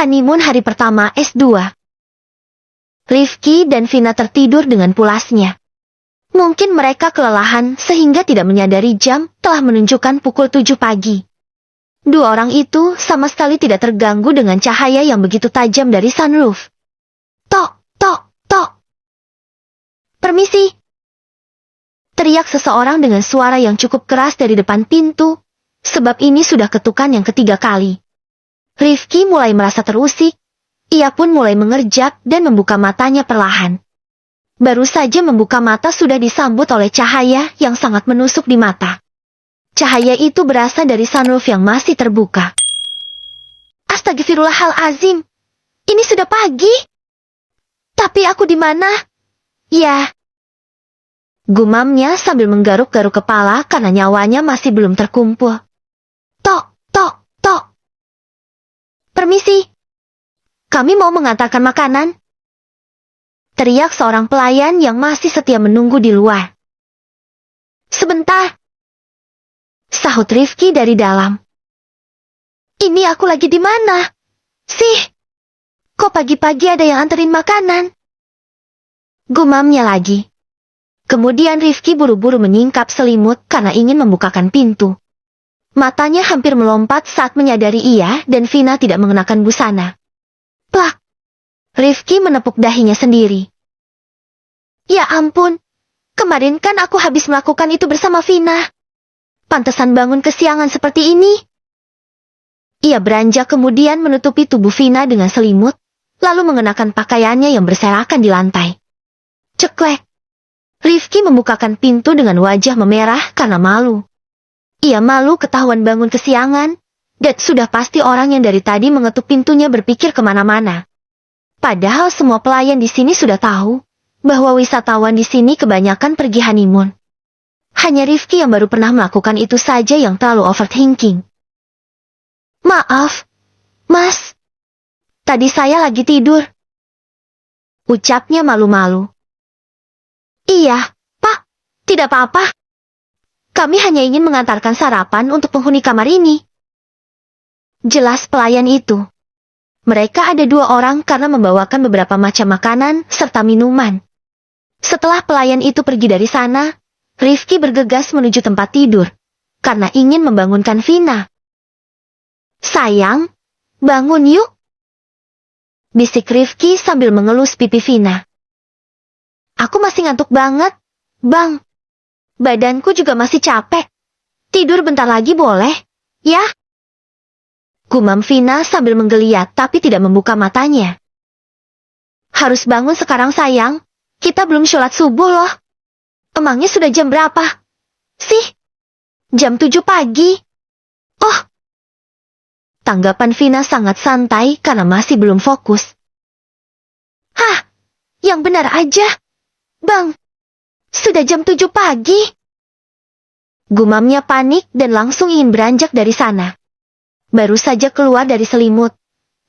Honeymoon hari pertama S2. Rifki dan Vina tertidur dengan pulasnya. Mungkin mereka kelelahan sehingga tidak menyadari jam telah menunjukkan pukul 7 pagi. Dua orang itu sama sekali tidak terganggu dengan cahaya yang begitu tajam dari sunroof. Tok, tok, tok. Permisi. Teriak seseorang dengan suara yang cukup keras dari depan pintu, sebab ini sudah ketukan yang ketiga kali. Rifki mulai merasa terusik, ia pun mulai mengerjak dan membuka matanya perlahan. Baru saja membuka mata sudah disambut oleh cahaya yang sangat menusuk di mata. Cahaya itu berasal dari sunroof yang masih terbuka. Astagfirullahalazim, ini sudah pagi. Tapi aku di mana? Ya. Gumamnya sambil menggaruk-garuk kepala karena nyawanya masih belum terkumpul. Tok, tok, tok. Permisi. Kami mau mengantarkan makanan. Teriak seorang pelayan yang masih setia menunggu di luar. Sebentar. Sahut Rifki dari dalam. Ini aku lagi di mana? Sih. Kok pagi-pagi ada yang anterin makanan? Gumamnya lagi. Kemudian Rifki buru-buru menyingkap selimut karena ingin membukakan pintu. Matanya hampir melompat saat menyadari ia dan Vina tidak mengenakan busana. Plak! Rifki menepuk dahinya sendiri. Ya ampun, kemarin kan aku habis melakukan itu bersama Vina. Pantesan bangun kesiangan seperti ini. Ia beranjak kemudian menutupi tubuh Vina dengan selimut, lalu mengenakan pakaiannya yang berserakan di lantai. Ceklek! Rifki membukakan pintu dengan wajah memerah karena malu. Ia malu ketahuan bangun kesiangan, dan sudah pasti orang yang dari tadi mengetuk pintunya berpikir kemana-mana. Padahal semua pelayan di sini sudah tahu bahwa wisatawan di sini kebanyakan pergi honeymoon. Hanya Rifki yang baru pernah melakukan itu saja yang terlalu overthinking. Maaf, Mas. Tadi saya lagi tidur. Ucapnya malu-malu. Iya, Pak. Tidak apa-apa. Kami hanya ingin mengantarkan sarapan untuk penghuni kamar ini. Jelas pelayan itu. Mereka ada dua orang karena membawakan beberapa macam makanan serta minuman. Setelah pelayan itu pergi dari sana, Rifki bergegas menuju tempat tidur, karena ingin membangunkan Vina. Sayang, bangun yuk. Bisik Rifki sambil mengelus pipi Vina. Aku masih ngantuk banget, Bang. Badanku juga masih capek. Tidur bentar lagi boleh, ya? Gumam Vina sambil menggeliat tapi tidak membuka matanya. Harus bangun sekarang sayang, kita belum sholat subuh loh. Emangnya sudah jam berapa? Sih, jam 7 pagi. Oh. Tanggapan Vina sangat santai karena masih belum fokus. Hah, yang benar aja. Bang. Sudah jam 7 pagi. Gumamnya panik dan langsung ingin beranjak dari sana. Baru saja keluar dari selimut,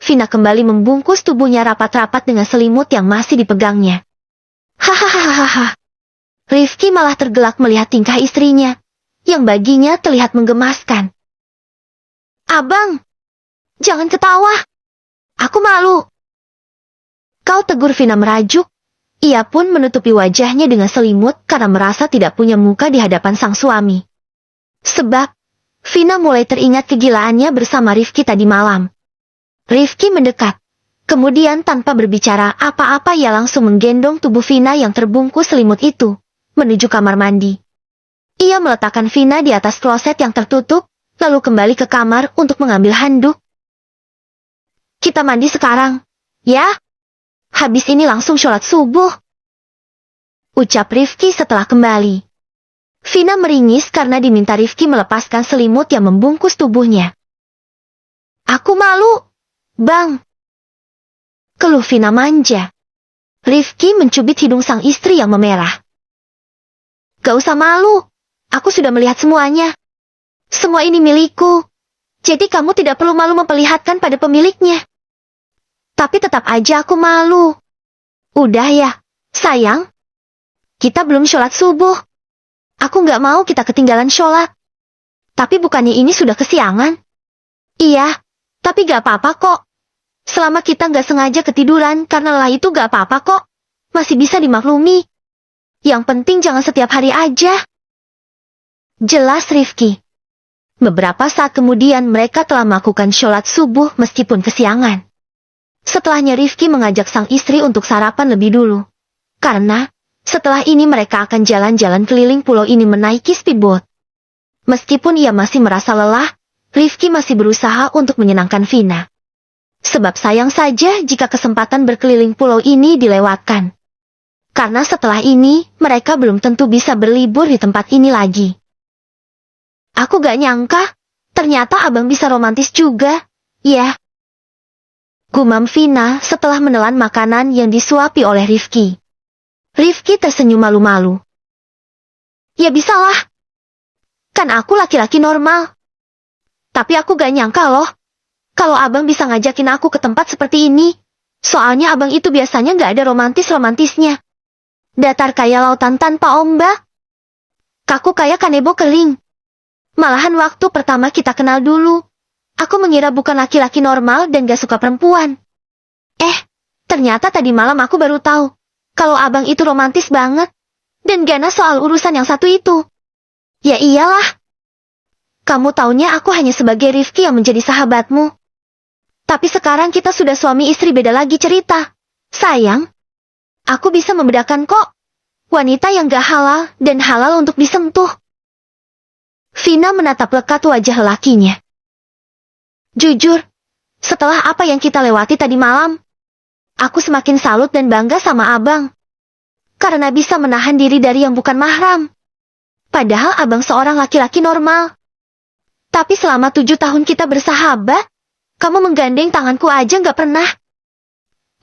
Vina kembali membungkus tubuhnya rapat-rapat dengan selimut yang masih dipegangnya. Hahaha. Rifki malah tergelak melihat tingkah istrinya, yang baginya terlihat menggemaskan. Abang, jangan ketawa. Aku malu. Kau tegur Vina merajuk. Ia pun menutupi wajahnya dengan selimut karena merasa tidak punya muka di hadapan sang suami. Sebab, Vina mulai teringat kegilaannya bersama Rifki tadi malam. Rifki mendekat. Kemudian tanpa berbicara apa-apa ia langsung menggendong tubuh Vina yang terbungkus selimut itu, menuju kamar mandi. Ia meletakkan Vina di atas kloset yang tertutup, lalu kembali ke kamar untuk mengambil handuk. Kita mandi sekarang, ya? Habis ini langsung sholat subuh. Ucap Rifki setelah kembali. Vina meringis karena diminta Rifki melepaskan selimut yang membungkus tubuhnya. Aku malu, Bang. Keluh Vina manja. Rifki mencubit hidung sang istri yang memerah. Gak usah malu. Aku sudah melihat semuanya. Semua ini milikku. Jadi kamu tidak perlu malu memperlihatkan pada pemiliknya. Tapi tetap aja aku malu. Udah ya, Sayang, kita belum sholat subuh. Aku nggak mau kita ketinggalan sholat. Tapi bukannya ini sudah kesiangan? Iya, tapi gak apa-apa kok. Selama kita nggak sengaja ketiduran karena lelah itu gak apa-apa kok. Masih bisa dimaklumi. Yang penting jangan setiap hari aja. Jelas Rifki. Beberapa saat kemudian mereka telah melakukan sholat subuh meskipun kesiangan. Setelahnya Rifki mengajak sang istri untuk sarapan lebih dulu. Karena, setelah ini mereka akan jalan-jalan keliling pulau ini menaiki speedboat. Meskipun ia masih merasa lelah, Rifki masih berusaha untuk menyenangkan Vina. Sebab sayang saja jika kesempatan berkeliling pulau ini dilewatkan. Karena setelah ini, mereka belum tentu bisa berlibur di tempat ini lagi. Aku gak nyangka, ternyata abang bisa romantis juga, ya. Gumam Vina setelah menelan makanan yang disuapi oleh Rifki. Rifki tersenyum malu-malu. Ya bisalah. Kan aku laki-laki normal. Tapi aku gak nyangka loh, kalau abang bisa ngajakin aku ke tempat seperti ini. Soalnya abang itu biasanya gak ada romantis-romantisnya. Datar kayak lautan tanpa ombak. Kaku kayak kanebo kering. Malahan waktu pertama kita kenal dulu, aku mengira bukan laki-laki normal dan gak suka perempuan. Ternyata tadi malam aku baru tahu, kalau abang itu romantis banget, dan ganas soal urusan yang satu itu. Ya iyalah. Kamu taunya aku hanya sebagai Rifki yang menjadi sahabatmu. Tapi sekarang kita sudah suami istri beda lagi cerita. Sayang, aku bisa membedakan kok. Wanita yang gak halal dan halal untuk disentuh. Vina menatap lekat wajah lelakinya. Jujur, setelah apa yang kita lewati tadi malam, aku semakin salut dan bangga sama abang. Karena bisa menahan diri dari yang bukan mahram. Padahal abang seorang laki-laki normal. Tapi selama 7 tahun kita bersahabat, kamu menggandeng tanganku aja nggak pernah.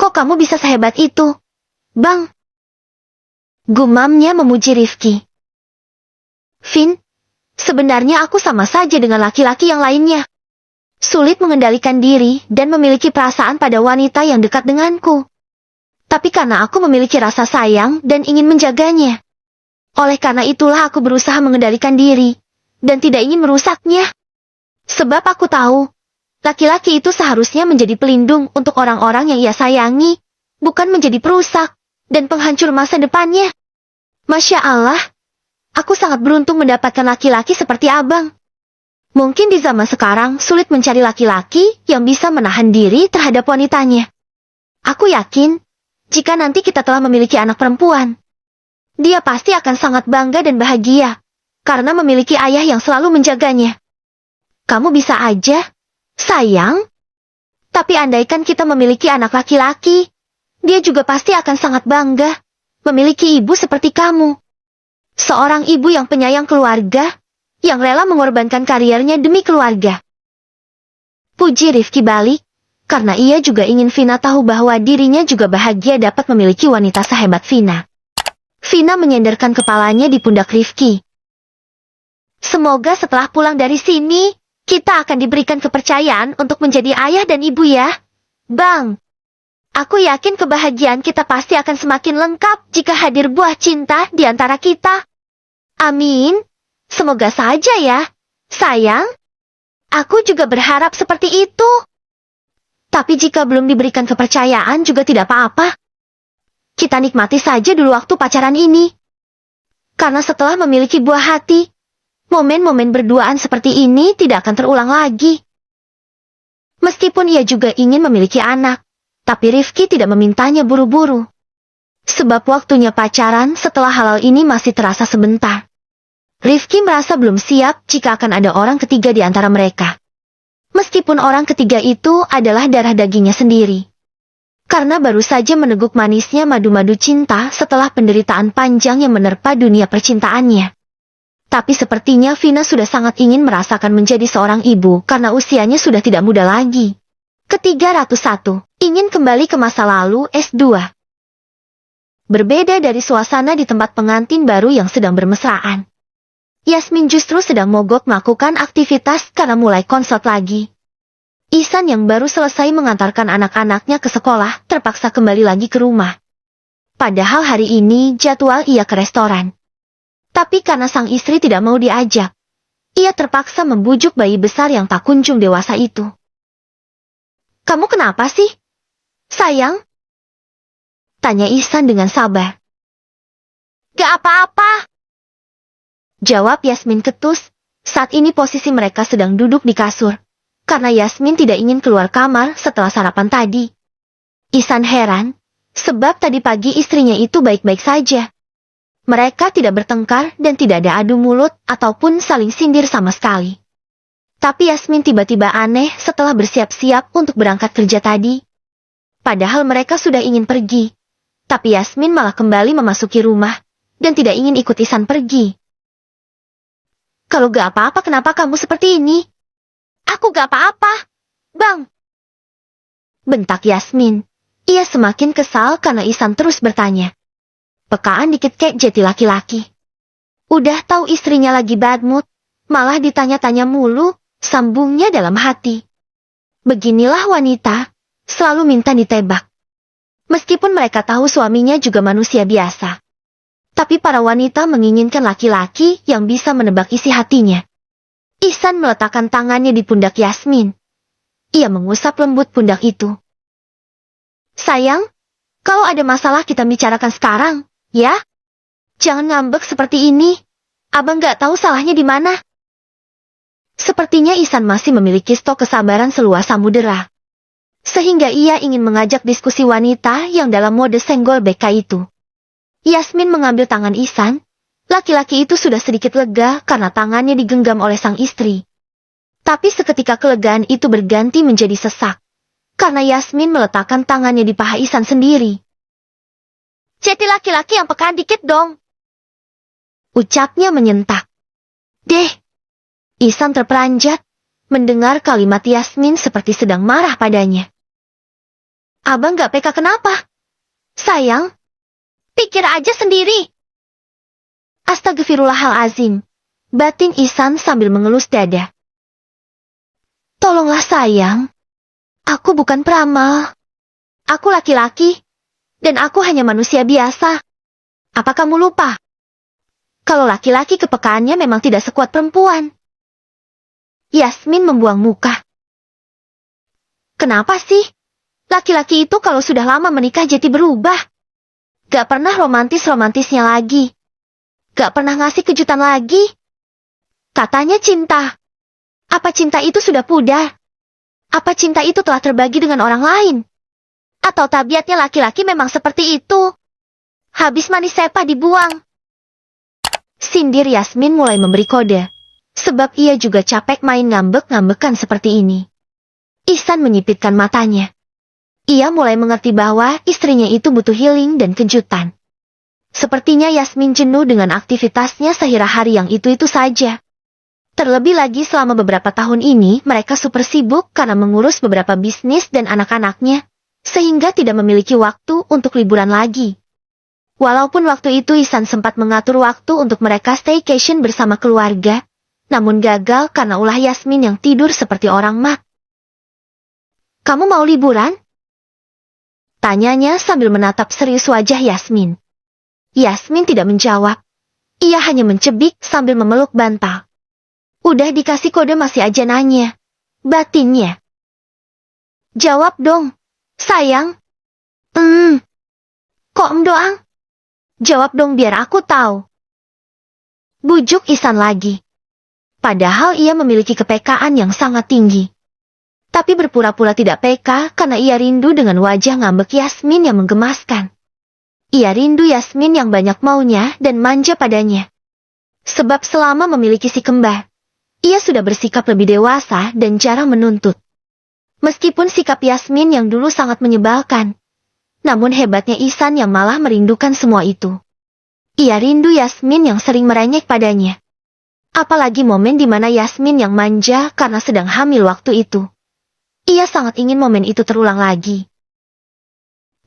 Kok kamu bisa sehebat itu, Bang? Gumamnya memuji Rifki. Vin, sebenarnya aku sama saja dengan laki-laki yang lainnya. Sulit mengendalikan diri dan memiliki perasaan pada wanita yang dekat denganku. Tapi karena aku memiliki rasa sayang dan ingin menjaganya. Oleh karena itulah aku berusaha mengendalikan diri dan tidak ingin merusaknya. Sebab aku tahu, laki-laki itu seharusnya menjadi pelindung untuk orang-orang yang ia sayangi, bukan menjadi perusak dan penghancur masa depannya. Masya Allah, aku sangat beruntung mendapatkan laki-laki seperti abang. Mungkin di zaman sekarang sulit mencari laki-laki yang bisa menahan diri terhadap wanitanya. Aku yakin, jika nanti kita telah memiliki anak perempuan, dia pasti akan sangat bangga dan bahagia, karena memiliki ayah yang selalu menjaganya. Kamu bisa aja, sayang. Tapi andaikan kita memiliki anak laki-laki, dia juga pasti akan sangat bangga, memiliki ibu seperti kamu. Seorang ibu yang penyayang keluarga, yang rela mengorbankan kariernya demi keluarga. Puji Rifki balik, karena ia juga ingin Vina tahu bahwa dirinya juga bahagia dapat memiliki wanita sehebat Vina. Vina menyenderkan kepalanya di pundak Rifki. Semoga setelah pulang dari sini, kita akan diberikan kepercayaan untuk menjadi ayah dan ibu ya, Bang. Aku yakin kebahagiaan kita pasti akan semakin lengkap jika hadir buah cinta di antara kita. Amin. Semoga saja ya, sayang. Aku juga berharap seperti itu. Tapi jika belum diberikan kepercayaan juga tidak apa-apa. Kita nikmati saja dulu waktu pacaran ini. Karena setelah memiliki buah hati, momen-momen berduaan seperti ini tidak akan terulang lagi. Meskipun ia juga ingin memiliki anak, tapi Rifki tidak memintanya buru-buru. Sebab waktunya pacaran setelah halal ini masih terasa sebentar. Rifki merasa belum siap jika akan ada orang ketiga di antara mereka. Meskipun orang ketiga itu adalah darah dagingnya sendiri. Karena baru saja meneguk manisnya madu-madu cinta setelah penderitaan panjang yang menerpa dunia percintaannya. Tapi sepertinya Vina sudah sangat ingin merasakan menjadi seorang ibu karena usianya sudah tidak muda lagi. Ke-301, ingin kembali ke masa lalu S2. Berbeda dari suasana di tempat pengantin baru yang sedang bermesraan. Yasmin justru sedang mogok melakukan aktivitas karena mulai konslet lagi. Ihsan yang baru selesai mengantarkan anak-anaknya ke sekolah terpaksa kembali lagi ke rumah. Padahal hari ini jadwal ia ke restoran. Tapi karena sang istri tidak mau diajak, ia terpaksa membujuk bayi besar yang tak kunjung dewasa itu. "Kamu kenapa sih, sayang?" tanya Ihsan dengan sabar. "Gak apa-apa," jawab Yasmin ketus. Saat ini posisi mereka sedang duduk di kasur, karena Yasmin tidak ingin keluar kamar setelah sarapan tadi. Ihsan heran, sebab tadi pagi istrinya itu baik-baik saja. Mereka tidak bertengkar dan tidak ada adu mulut ataupun saling sindir sama sekali. Tapi Yasmin tiba-tiba aneh setelah bersiap-siap untuk berangkat kerja tadi. Padahal mereka sudah ingin pergi, tapi Yasmin malah kembali memasuki rumah dan tidak ingin ikut Ihsan pergi. "Kalau gak apa-apa, kenapa kamu seperti ini?" "Aku gak apa-apa, Bang," bentak Yasmin. Ia semakin kesal karena Ihsan terus bertanya. Pekaan dikit kek jati laki-laki. Udah tahu istrinya lagi bad mood, malah ditanya-tanya mulu, sambungnya dalam hati. Beginilah wanita, selalu minta ditebak. Meskipun mereka tahu suaminya juga manusia biasa. Tapi para wanita menginginkan laki-laki yang bisa menebak isi hatinya. Ihsan meletakkan tangannya di pundak Yasmin. Ia mengusap lembut pundak itu. "Sayang, kalau ada masalah kita bicarakan sekarang, ya? Jangan ngambek seperti ini. Abang gak tahu salahnya di mana." Sepertinya Ihsan masih memiliki stok kesabaran seluas samudera. Sehingga ia ingin mengajak diskusi wanita yang dalam mode senggol beka itu. Yasmin mengambil tangan Ihsan. Laki-laki itu sudah sedikit lega karena tangannya digenggam oleh sang istri. Tapi seketika kelegaan itu berganti menjadi sesak, karena Yasmin meletakkan tangannya di paha Ihsan sendiri. "Jadi laki-laki yang pekaan dikit dong," ucapnya menyentak. "Deh." Ihsan terperanjat mendengar kalimat Yasmin seperti sedang marah padanya. "Abang gak peka kenapa? Sayang, pikir aja sendiri." "Astagfirullahalazim," batin Ihsan sambil mengelus dada. "Tolonglah sayang, aku bukan peramal. Aku laki-laki, dan aku hanya manusia biasa. Apa kamu lupa? Kalau laki-laki kepekaannya memang tidak sekuat perempuan." Yasmin membuang muka. "Kenapa sih? Laki-laki itu kalau sudah lama menikah jadi berubah. Gak pernah romantis-romantisnya lagi. Gak pernah ngasih kejutan lagi. Katanya cinta. Apa cinta itu sudah pudar? Apa cinta itu telah terbagi dengan orang lain? Atau tabiatnya laki-laki memang seperti itu? Habis manis sepah dibuang." Sindir Yasmin mulai memberi kode. Sebab ia juga capek main ngambek-ngambekan seperti ini. Ihsan menyipitkan matanya. Ia mulai mengerti bahwa istrinya itu butuh healing dan kejutan. Sepertinya Yasmin jenuh dengan aktivitasnya sehari hari yang itu-itu saja. Terlebih lagi selama beberapa tahun ini mereka super sibuk karena mengurus beberapa bisnis dan anak-anaknya, sehingga tidak memiliki waktu untuk liburan lagi. Walaupun waktu itu Ihsan sempat mengatur waktu untuk mereka staycation bersama keluarga, namun gagal karena ulah Yasmin yang tidur seperti orang mak. "Kamu mau liburan?" tanyanya sambil menatap serius wajah Yasmin. Yasmin tidak menjawab. Ia hanya mencebik sambil memeluk bantal. Udah dikasih kode masih aja nanya. Batinnya. "Jawab dong, sayang." Kok doang? Jawab dong biar aku tahu." Bujuk Ihsan lagi. Padahal ia memiliki kepekaan yang sangat tinggi. Tapi berpura-pura tidak peka karena ia rindu dengan wajah ngambek Yasmin yang menggemaskan. Ia rindu Yasmin yang banyak maunya dan manja padanya. Sebab selama memiliki si kembar, ia sudah bersikap lebih dewasa dan jarang menuntut. Meskipun sikap Yasmin yang dulu sangat menyebalkan, namun hebatnya Ihsan yang malah merindukan semua itu. Ia rindu Yasmin yang sering merengek padanya. Apalagi momen di mana Yasmin yang manja karena sedang hamil waktu itu. Ia sangat ingin momen itu terulang lagi.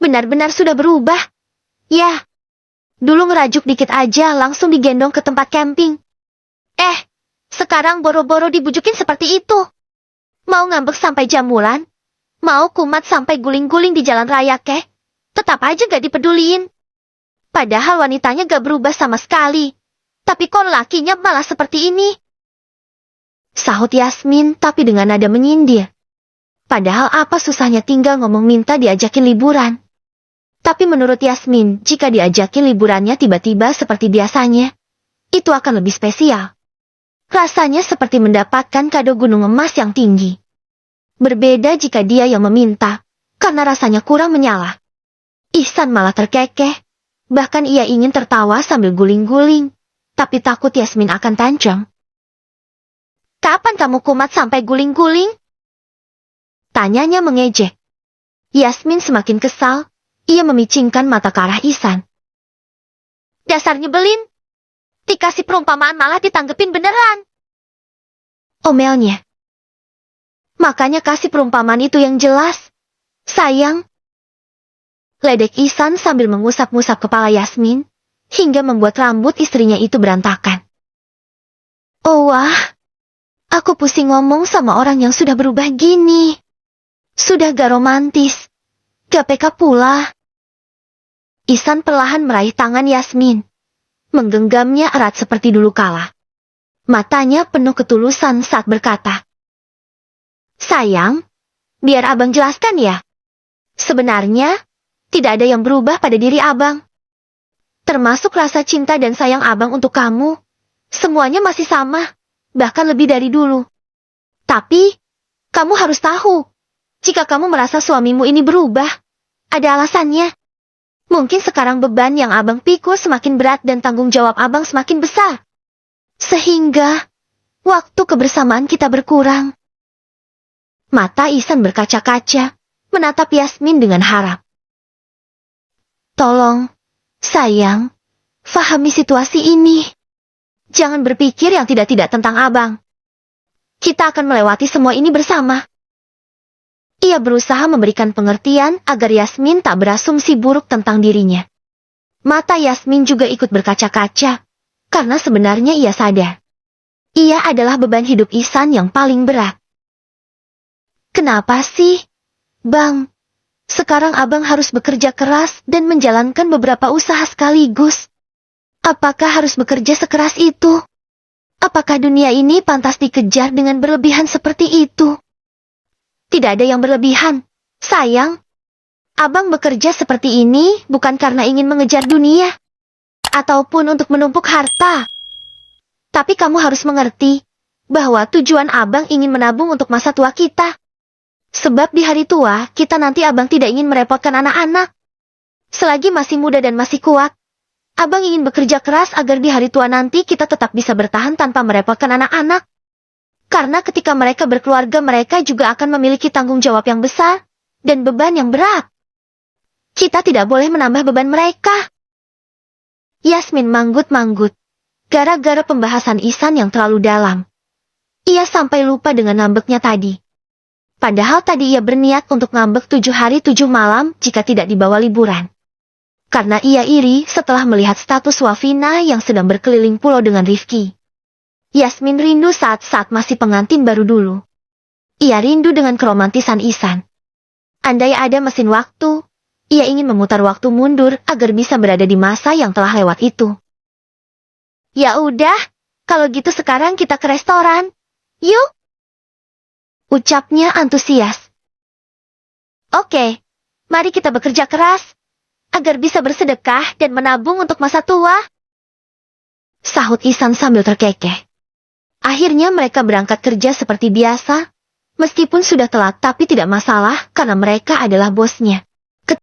Benar-benar sudah berubah. Ya, dulu ngerajuk dikit aja langsung digendong ke tempat camping. Sekarang boro-boro dibujukin seperti itu. Mau ngambek sampai jamulan, mau kumat sampai guling-guling di jalan raya kek, tetap aja gak dipeduliin. Padahal wanitanya gak berubah sama sekali. Tapi kok lakinya malah seperti ini? Sahut Yasmin tapi dengan nada menyindir. Padahal apa susahnya tinggal ngomong minta diajakin liburan. Tapi menurut Yasmin, jika diajakin liburannya tiba-tiba seperti biasanya, itu akan lebih spesial. Rasanya seperti mendapatkan kado gunung emas yang tinggi. Berbeda jika dia yang meminta, karena rasanya kurang menyala. Ihsan malah terkekeh. Bahkan ia ingin tertawa sambil guling-guling, tapi takut Yasmin akan tantrum. Kapan kamu kumat sampai guling-guling? Tanyanya mengejek. Yasmin semakin kesal, ia memicingkan mata ke arah Ihsan. Dasar nyebelin. Dikasih perumpamaan malah ditanggepin beneran. Omelnya. Makanya kasih perumpamaan itu yang jelas. Sayang. Ledek Ihsan sambil mengusap-ngusap kepala Yasmin, hingga membuat rambut istrinya itu berantakan. Oh wah. Aku pusing ngomong sama orang yang sudah berubah gini. Sudah gak romantis. Gak peka pula. Ihsan perlahan meraih tangan Yasmin. Menggenggamnya erat seperti dulu kala. Matanya penuh ketulusan saat berkata. Sayang, biar abang jelaskan ya. Sebenarnya, tidak ada yang berubah pada diri abang. Termasuk rasa cinta dan sayang abang untuk kamu. Semuanya masih sama. Bahkan lebih dari dulu. Tapi, kamu harus tahu, jika kamu merasa suamimu ini berubah, ada alasannya. Mungkin sekarang beban yang abang pikul semakin berat dan tanggung jawab abang semakin besar. Sehingga, waktu kebersamaan kita berkurang. Mata Ihsan berkaca-kaca, menatap Yasmin dengan harap. Tolong, sayang, fahami situasi ini. Jangan berpikir yang tidak-tidak tentang abang. Kita akan melewati semua ini bersama. Ia berusaha memberikan pengertian agar Yasmin tak berasumsi buruk tentang dirinya. Mata Yasmin juga ikut berkaca-kaca, karena sebenarnya ia sadar. Ia adalah beban hidup Ihsan yang paling berat. Kenapa sih, Bang? Sekarang abang harus bekerja keras dan menjalankan beberapa usaha sekaligus. Apakah harus bekerja sekeras itu? Apakah dunia ini pantas dikejar dengan berlebihan seperti itu? Tidak ada yang berlebihan, sayang. Abang bekerja seperti ini bukan karena ingin mengejar dunia, ataupun untuk menumpuk harta. Tapi kamu harus mengerti, bahwa tujuan abang ingin menabung untuk masa tua kita. Sebab di hari tua, kita nanti abang tidak ingin merepotkan anak-anak. Selagi masih muda dan masih kuat, abang ingin bekerja keras agar di hari tua nanti kita tetap bisa bertahan tanpa merepotkan anak-anak. Karena ketika mereka berkeluarga mereka juga akan memiliki tanggung jawab yang besar dan beban yang berat. Kita tidak boleh menambah beban mereka. Yasmin manggut-manggut, gara-gara pembahasan Ihsan yang terlalu dalam. Ia sampai lupa dengan ngambeknya tadi. Padahal tadi ia berniat untuk ngambek 7 hari 7 malam jika tidak dibawa liburan. Karena ia iri setelah melihat status Wafina yang sedang berkeliling pulau dengan Rifki. Yasmin rindu saat-saat masih pengantin baru dulu. Ia rindu dengan keromantisan Ihsan. Andai ada mesin waktu, ia ingin memutar waktu mundur agar bisa berada di masa yang telah lewat itu. Ya udah, kalau gitu sekarang kita ke restoran. Yuk! Ucapnya antusias. Oke, mari kita bekerja keras, agar bisa bersedekah dan menabung untuk masa tua. Sahut Ihsan sambil terkekeh. Akhirnya mereka berangkat kerja seperti biasa, meskipun sudah telat tapi tidak masalah karena mereka adalah bosnya.